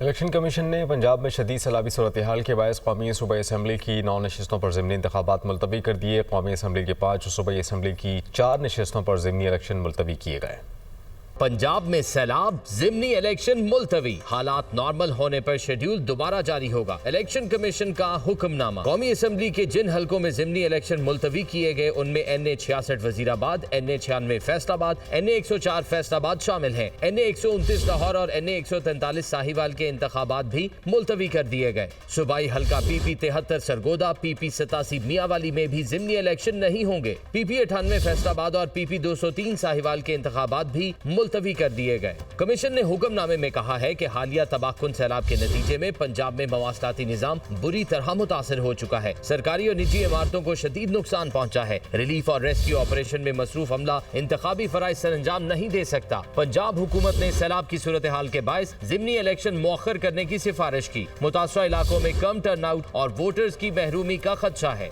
Election commission ने पंजाब में शदीद सैलाबी सूरत हाल के बायस कौमी सूबाई असम्बली की 9 नशिस्तों पर ज़िमनी इंतखाबात मुलतवी कर दिए। कौमी असम्बली के 5 और सूबाई असम्बली की 4 नशिस्तों पर ज़िमनी इलेक्शन मुलतवी किए गए। पंजाब में सैलाब, ज़िमनी इलेक्शन मुलतवी। हालात नॉर्मल होने पर शेड्यूल दोबारा जारी होगा। इलेक्शन कमीशन का हुक्मनामा। कौमी असम्बली के जिन हलकों में ज़िमनी इलेक्शन मुलतवी किए गए उनमें NA 66 Wazirabad, NA 96 Faisalabad, NA 104 Faisalabad शामिल हैं। NA 129 लाहौर और NA 143 साहिवाल के इंतखाबात भी मुलतवी कर दिए गए। सूबाई हल्का PP 73 सरगोदा, PP 87 मियांवाली में भी ज़िमनी इलेक्शन नहीं होंगे। PP 98 फैसलाबाद और PP 203 साहिवाल के इंतखाबात भी मुलतवी कर दिए गए। कमीशन ने हुक्मनामे में कहा है कि हालिया तबाहकुन सैलाब के नतीजे में पंजाब में मवासलाती निजाम बुरी तरह मुतासर हो चुका है। सरकारी और निजी इमारतों को शदीद नुकसान पहुंचा है। रिलीफ और रेस्क्यू ऑपरेशन में मसरूफ अमला इंतखाबी फराइज सर अंजाम नहीं दे सकता। पंजाब हुकूमत ने सैलाब की सूरत हाल के बायस ज़िमनी इलेक्शन मौखर करने की सिफारिश की। मुतासरा इलाकों में कम टर्नआउट और वोटर्स की महरूमी का खदशा है।